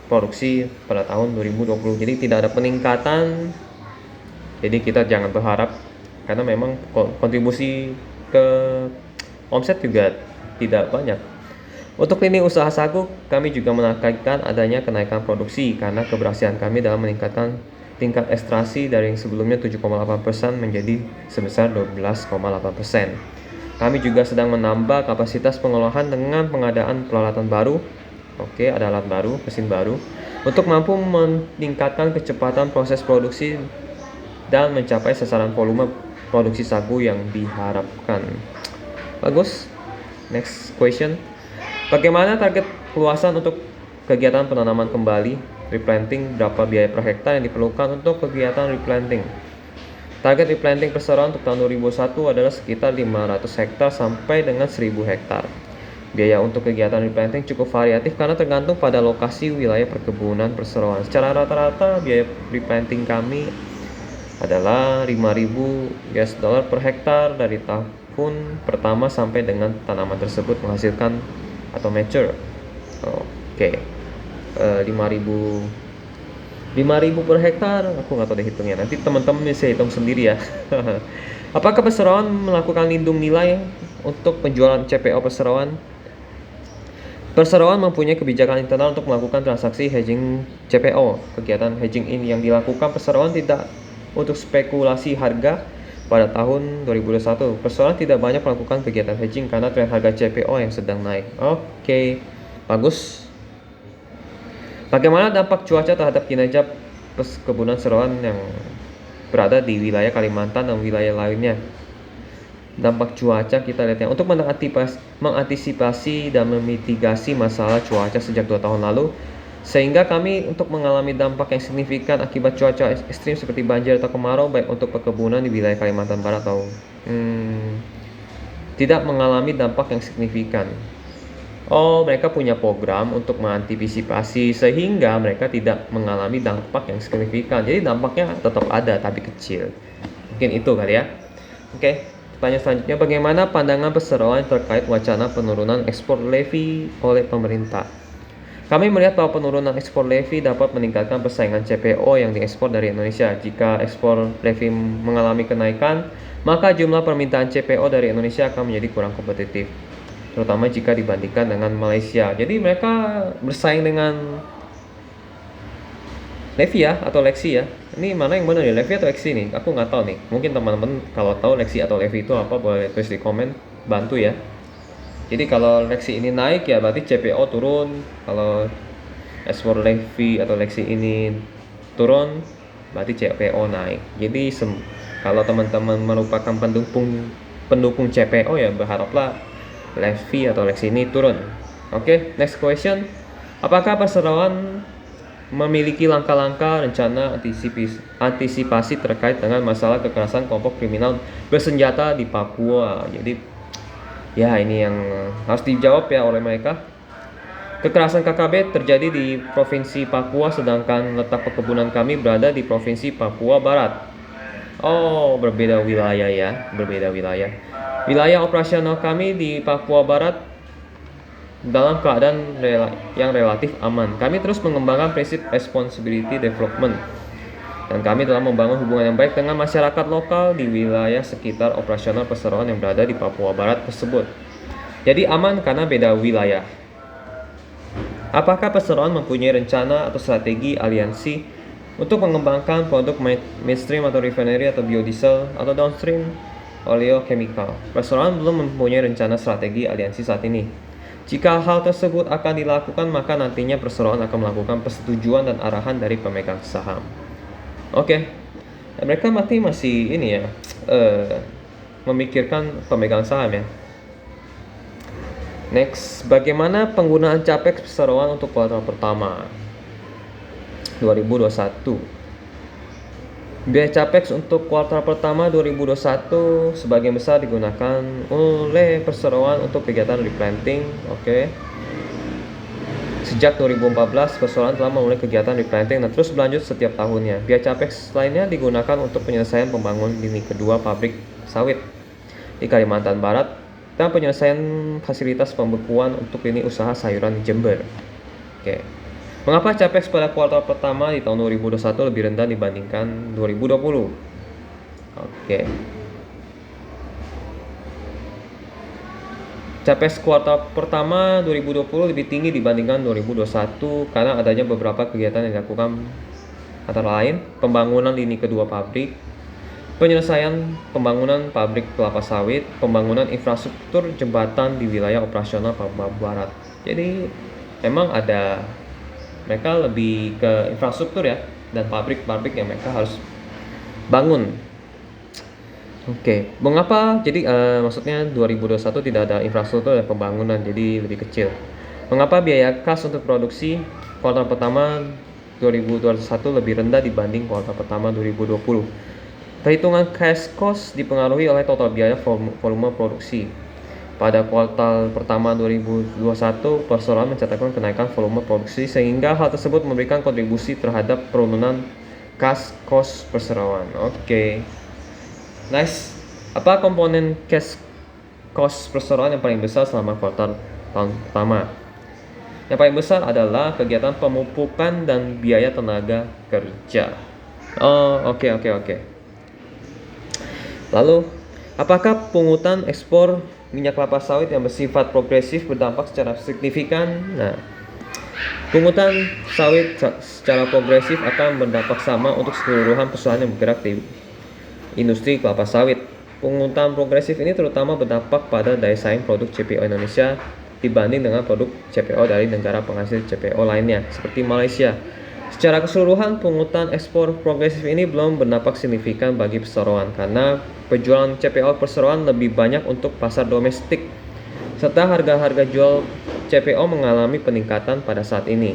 produksi pada tahun 2020. Jadi tidak ada peningkatan. Jadi kita jangan berharap, karena memang kontribusi ke omset juga tidak banyak. Untuk lini usaha sagu, kami juga menargetkan adanya kenaikan produksi karena keberhasilan kami dalam meningkatkan tingkat ekstraksi dari yang sebelumnya 7,8% menjadi sebesar 12,8%. Kami juga sedang menambah kapasitas pengolahan dengan pengadaan peralatan baru. Ada alat baru, mesin baru, untuk mampu meningkatkan kecepatan proses produksi dan mencapai sasaran volume produksi sagu yang diharapkan. Bagus. Next question. Bagaimana target luasan untuk kegiatan penanaman kembali, replanting? Berapa biaya per hektar yang diperlukan untuk kegiatan replanting? Target replanting perseroan untuk tahun 2021 adalah sekitar 500 hektar sampai dengan 1000 hektar. Biaya untuk kegiatan replanting cukup variatif karena tergantung pada lokasi wilayah perkebunan perseroan. Secara rata-rata biaya replanting kami adalah 5.000 US dollar per hektar dari tahun pertama sampai dengan tanaman tersebut menghasilkan atau mature. 5.000 per hektar, aku nggak tahu deh hitungnya. Nanti teman-teman bisa hitung sendiri ya. Apakah perseroan melakukan lindung nilai untuk penjualan CPO perseroan? Perseroan mempunyai kebijakan internal untuk melakukan transaksi hedging CPO. Kegiatan hedging ini yang dilakukan perseroan tidak untuk spekulasi harga. Pada tahun 2021, perseroan tidak banyak melakukan kegiatan hedging karena tren harga CPO yang sedang naik. Bagus. Bagaimana dampak cuaca terhadap kinerja perkebunan perseroan yang berada di wilayah Kalimantan dan wilayah lainnya. Dampak cuaca kita lihat ya. Untuk mengantisipasi dan memitigasi masalah cuaca sejak 2 tahun lalu, sehingga kami untuk mengalami dampak yang signifikan akibat cuaca ekstrim seperti banjir atau kemarau, baik untuk perkebunan di wilayah Kalimantan Barat atau tidak mengalami dampak yang signifikan. Oh, mereka punya program untuk mengantisipasi sehingga mereka tidak mengalami dampak yang signifikan. Jadi dampaknya tetap ada tapi kecil. Mungkin itu kali ya. Oke, pertanyaan selanjutnya, bagaimana pandangan perseroan terkait wacana penurunan ekspor levy oleh pemerintah? Kami melihat bahwa penurunan ekspor levy dapat meningkatkan persaingan CPO yang diekspor dari Indonesia. Jika ekspor levy mengalami kenaikan, maka jumlah permintaan CPO dari Indonesia akan menjadi kurang kompetitif, terutama jika dibandingkan dengan Malaysia. Jadi mereka bersaing dengan levy ya, atau leksi ya. Ini mana yang benar ya, levy atau leksi nih? Aku nggak tahu nih. Mungkin teman-teman kalau tahu leksi atau levy itu apa, boleh tulis di komen, bantu ya. Jadi kalau leksi ini naik ya berarti CPO turun. Kalau ekspor levy atau leksi ini turun, berarti CPO naik. Jadi kalau teman-teman merupakan pendukung CPO ya berharaplah levy atau leksi ini turun. Oke, next question. Apakah perseroan memiliki langkah-langkah rencana antisipasi terkait dengan masalah kekerasan kelompok kriminal bersenjata di Papua? Jadi ya ini yang harus dijawab ya oleh mereka. Kekerasan KKB terjadi di Provinsi Papua, sedangkan letak perkebunan kami berada di Provinsi Papua Barat. Oh, berbeda wilayah ya, berbeda wilayah. Wilayah operasional kami di Papua Barat dalam keadaan yang relatif aman. Kami terus mengembangkan prinsip responsibility development, dan kami telah membangun hubungan yang baik dengan masyarakat lokal di wilayah sekitar operasional perseroan yang berada di Papua Barat tersebut. Jadi aman karena beda wilayah. Apakah perseroan mempunyai rencana atau strategi aliansi untuk mengembangkan produk midstream atau refinery atau biodiesel atau downstream oleochemical? Perseroan belum mempunyai rencana strategi aliansi saat ini. Jika hal tersebut akan dilakukan, maka nantinya perseroan akan melakukan persetujuan dan arahan dari pemegang saham. Oke, mereka masih ini ya, memikirkan pemegang saham ya. Next, bagaimana penggunaan capex perseroan untuk kuartal pertama 2021? Biaya capex untuk kuartal pertama 2021 sebagian besar digunakan oleh perseroan untuk kegiatan replanting. Oke. Sejak 2014, perseroan telah memulai kegiatan replanting dan terus berlanjut setiap tahunnya. Biaya capex lainnya digunakan untuk penyelesaian pembangunan lini kedua pabrik sawit di Kalimantan Barat dan penyelesaian fasilitas pembekuan untuk lini usaha sayuran di Jember. Oke. Mengapa capex pada kuartal pertama di tahun 2021 lebih rendah dibandingkan 2020? Oke. Capex kuartal pertama 2020 lebih tinggi dibandingkan 2021 karena adanya beberapa kegiatan yang dilakukan, antara lain pembangunan lini kedua pabrik, penyelesaian pembangunan pabrik kelapa sawit, pembangunan infrastruktur jembatan di wilayah operasional Papua Barat. Jadi memang ada, mereka lebih ke infrastruktur ya, dan pabrik-pabrik yang mereka harus bangun. Oke, mengapa? Jadi maksudnya 2021 tidak ada infrastruktur dan pembangunan, jadi lebih kecil. Mengapa biaya kas untuk produksi kuartal pertama 2021 lebih rendah dibanding kuartal pertama 2020? Perhitungan cash cost dipengaruhi oleh total biaya volume produksi. Pada kuartal pertama 2021, perseroan mencatatkan kenaikan volume produksi sehingga hal tersebut memberikan kontribusi terhadap penurunan cash cost perseroan. Oke. Nice. Apa komponen cash cost perseroan yang paling besar selama kuartal tahun pertama? Yang paling besar adalah kegiatan pemupukan dan biaya tenaga kerja. Oh, oke. Lalu, apakah pungutan ekspor minyak kelapa sawit yang bersifat progresif berdampak secara signifikan? Nah, pungutan sawit secara progresif akan berdampak sama untuk keseluruhan perusahaan yang bergerak di industri kelapa sawit. Pungutan progresif ini terutama berdampak pada daya saing produk CPO Indonesia dibanding dengan produk CPO dari negara penghasil CPO lainnya seperti Malaysia. Secara keseluruhan, pungutan ekspor progresif ini belum berdampak signifikan bagi perseroan karena penjualan CPO perseroan lebih banyak untuk pasar domestik, serta harga-harga jual CPO mengalami peningkatan pada saat ini.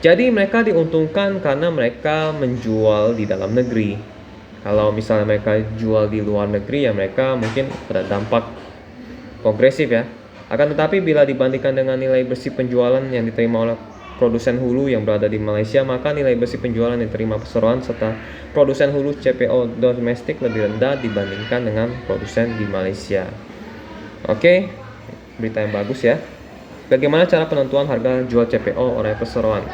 Jadi mereka diuntungkan karena mereka menjual di dalam negeri. Kalau misalnya mereka jual di luar negeri, ya mereka mungkin ada dampak progresif ya. Akan tetapi bila dibandingkan dengan nilai bersih penjualan yang diterima oleh produsen hulu yang berada di Malaysia, maka nilai bersih penjualan yang diterima perseroan serta produsen hulu CPO domestik lebih rendah dibandingkan dengan produsen di Malaysia. Oke, berita yang bagus ya. Bagaimana cara penentuan harga jual CPO oleh perseroan?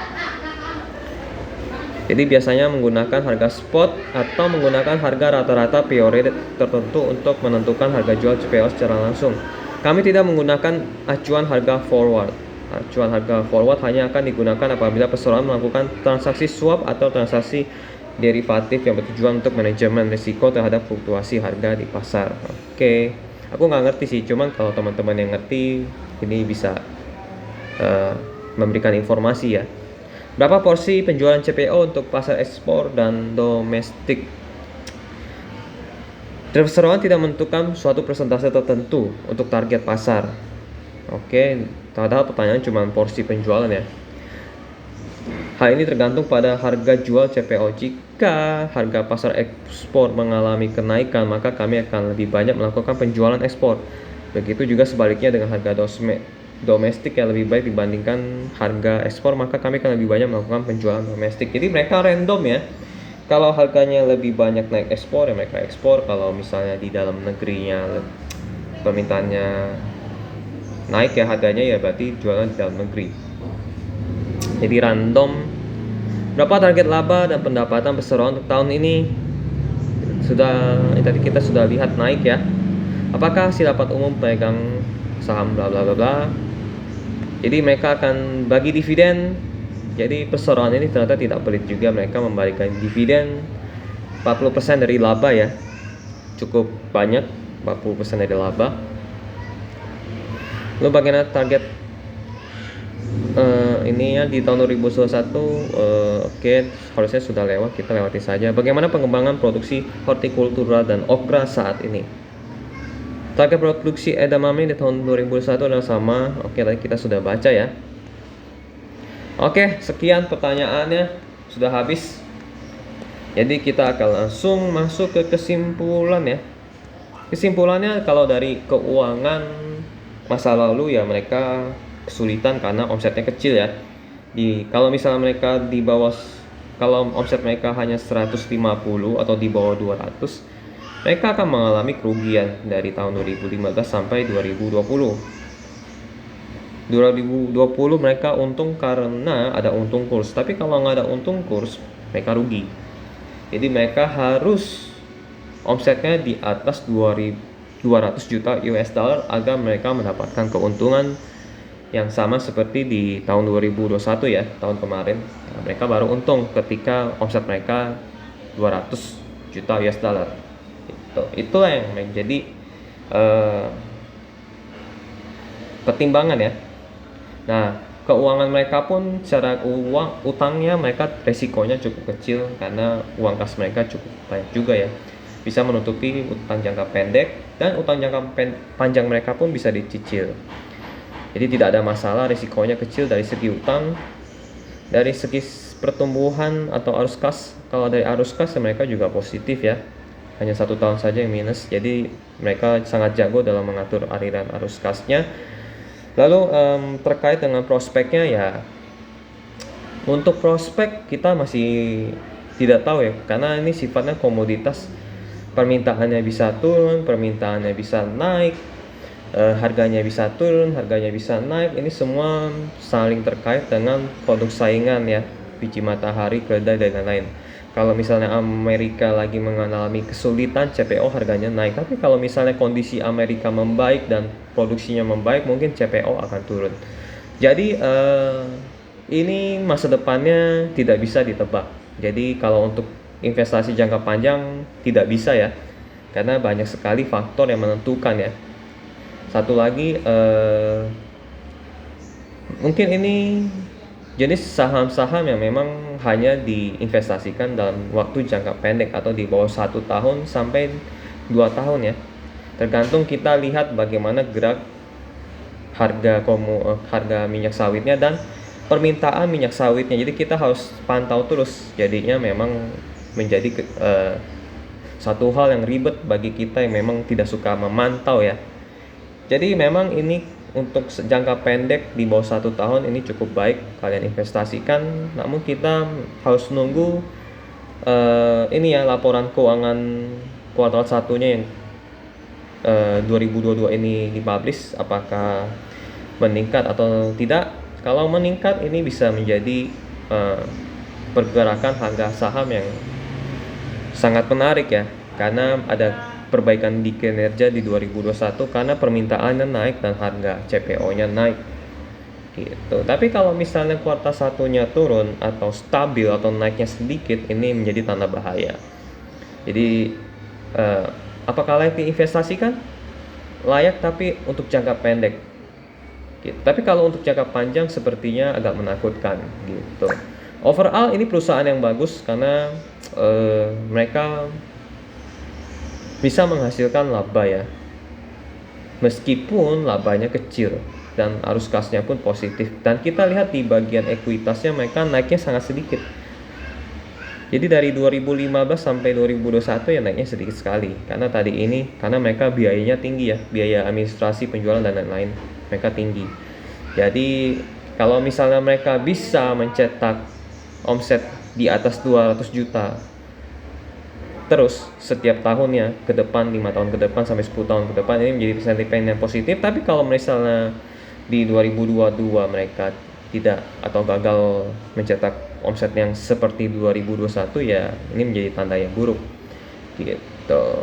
Jadi biasanya menggunakan harga spot atau menggunakan harga rata-rata periode tertentu untuk menentukan harga jual CPO secara langsung. Kami tidak menggunakan acuan harga forward. Acuan harga forward hanya akan digunakan apabila perseroan melakukan transaksi swap atau transaksi derivatif yang bertujuan untuk manajemen risiko terhadap fluktuasi harga di pasar. Oke, aku nggak ngerti sih, cuman kalau teman-teman yang ngerti ini bisa memberikan informasi ya. Berapa porsi penjualan CPO untuk pasar ekspor dan domestik? Perseroan tidak menentukan suatu persentase tertentu untuk target pasar. Oke, padahal pertanyaan cuma porsi penjualan ya. Hal ini tergantung pada harga jual CPO. Jika harga pasar ekspor mengalami kenaikan, maka kami akan lebih banyak melakukan penjualan ekspor. Begitu juga sebaliknya dengan harga domestik yang lebih baik dibandingkan harga ekspor, maka kami akan lebih banyak melakukan penjualan domestik. Jadi mereka random ya. Kalau harganya lebih banyak naik ekspor, ya mereka ekspor. Kalau misalnya di dalam negerinya permintaannya naik ya harganya, ya berarti jualan di dalam negeri. Jadi random. Berapa target laba dan pendapatan perseroan untuk tahun ini? Tadi kita sudah lihat naik ya. Apakah si rapat umum pemegang saham bla bla bla bla. Jadi mereka akan bagi dividen. Jadi perseroan ini ternyata tidak pelit juga, mereka memberikan dividen 40% dari laba ya. Cukup banyak, 40% dari laba. Lalu bagaimana target ini ya di tahun 2021? Oke, harusnya sudah lewat, kita lewati saja. Bagaimana pengembangan produksi hortikultura dan okra saat ini? Target produksi edamame di tahun 2021 adalah sama. Oke, tadi kita sudah baca ya. Oke, sekian pertanyaannya, sudah habis. Jadi kita akan langsung masuk ke kesimpulan ya. Kesimpulannya, kalau dari keuangan masa lalu ya mereka kesulitan karena omsetnya kecil ya. Kalau misalnya mereka kalau omset mereka hanya 150 atau di bawah 200, mereka akan mengalami kerugian dari tahun 2015 sampai 2020. 2020 mereka untung karena ada untung kurs, tapi kalau nggak ada untung kurs mereka rugi. Jadi mereka harus omsetnya di atas 200 juta US dollar agar mereka mendapatkan keuntungan yang sama seperti di tahun 2021 ya, tahun kemarin. Nah, mereka baru untung ketika omset mereka 200 juta US dollar. Itu yang menjadi pertimbangan ya. Nah, keuangan mereka pun secara utangnya mereka resikonya cukup kecil karena uang kas mereka cukup banyak juga ya. Bisa menutupi utang jangka pendek, dan utang jangka panjang mereka pun bisa dicicil. Jadi tidak ada masalah, risikonya kecil dari segi utang. Dari segi pertumbuhan atau arus kas, kalau dari arus kas mereka juga positif ya, hanya 1 tahun saja yang minus. Jadi mereka sangat jago dalam mengatur aliran arus kasnya. Lalu terkait dengan prospeknya ya, untuk prospek kita masih tidak tahu ya, karena ini sifatnya komoditas. Permintaannya bisa turun, permintaannya bisa naik, harganya bisa turun, harganya bisa naik. Ini semua saling terkait dengan produk saingan ya, biji matahari, kedelai dan lain-lain. Kalau misalnya Amerika lagi mengalami kesulitan, CPO harganya naik. Tapi kalau misalnya kondisi Amerika membaik dan produksinya membaik, mungkin CPO akan turun. Jadi ini masa depannya tidak bisa ditebak. Jadi kalau untuk investasi jangka panjang tidak bisa ya, karena banyak sekali faktor yang menentukan ya. Satu lagi, mungkin ini jenis saham-saham yang memang hanya diinvestasikan dalam waktu jangka pendek atau di bawah 1 tahun sampai 2 tahun ya. Tergantung kita lihat bagaimana gerak harga minyak sawitnya dan permintaan minyak sawitnya. Jadi kita harus pantau terus. Jadinya memang menjadi satu hal yang ribet bagi kita yang memang tidak suka memantau ya. Jadi memang ini untuk jangka pendek di bawah 1 tahun ini cukup baik kalian investasikan. Namun kita harus nunggu ini ya, laporan keuangan kuartal 1-nya yang 2022 ini dipublish, apakah meningkat atau tidak. Kalau meningkat ini bisa menjadi pergerakan harga saham yang sangat menarik ya, karena ada perbaikan di kinerja di 2021 karena permintaannya naik dan harga CPO-nya naik gitu. Tapi kalau misalnya kuartal 1-nya turun atau stabil atau naiknya sedikit, ini menjadi tanda bahaya. Jadi apakah layak diinvestasikan? Layak, tapi untuk jangka pendek gitu. Tapi kalau untuk jangka panjang sepertinya agak menakutkan gitu. Overall ini perusahaan yang bagus karena mereka bisa menghasilkan laba ya, meskipun labanya kecil dan arus kasnya pun positif. Dan kita lihat di bagian ekuitasnya mereka naiknya sangat sedikit. Jadi dari 2015 sampai 2021 ya naiknya sedikit sekali. Karena mereka biayanya tinggi ya, biaya administrasi, penjualan dan lain-lain mereka tinggi. Jadi kalau misalnya mereka bisa mencetak omset di atas 200 juta terus setiap tahunnya ke depan, 5 tahun ke depan sampai 10 tahun ke depan, ini menjadi sentimen yang positif. Tapi kalau misalnya di 2022 mereka tidak atau gagal mencetak omset yang seperti 2021 ya, ini menjadi tanda yang buruk gitu.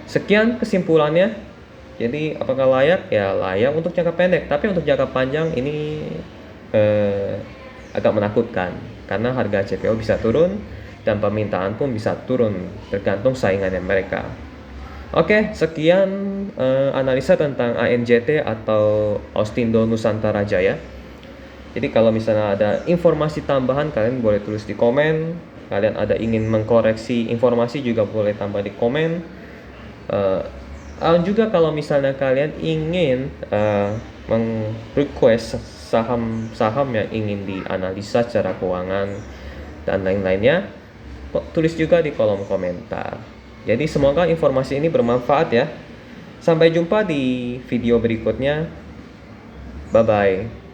Sekian kesimpulannya. Jadi apakah layak? Ya layak untuk jangka pendek, tapi untuk jangka panjang ini agak menakutkan karena harga CPO bisa turun dan permintaan pun bisa turun tergantung saingannya mereka. Oke, sekian analisa tentang ANJT atau Austindo Nusantara Jaya. Jadi kalau misalnya ada informasi tambahan, kalian boleh tulis di komen. Kalian ada ingin mengkoreksi informasi juga boleh tambah di komen. Juga kalau misalnya kalian ingin meng-request saham-saham yang ingin dianalisa secara keuangan dan lain-lainnya, tulis juga di kolom komentar. Jadi semoga informasi ini bermanfaat ya. Sampai jumpa di video berikutnya. Bye bye.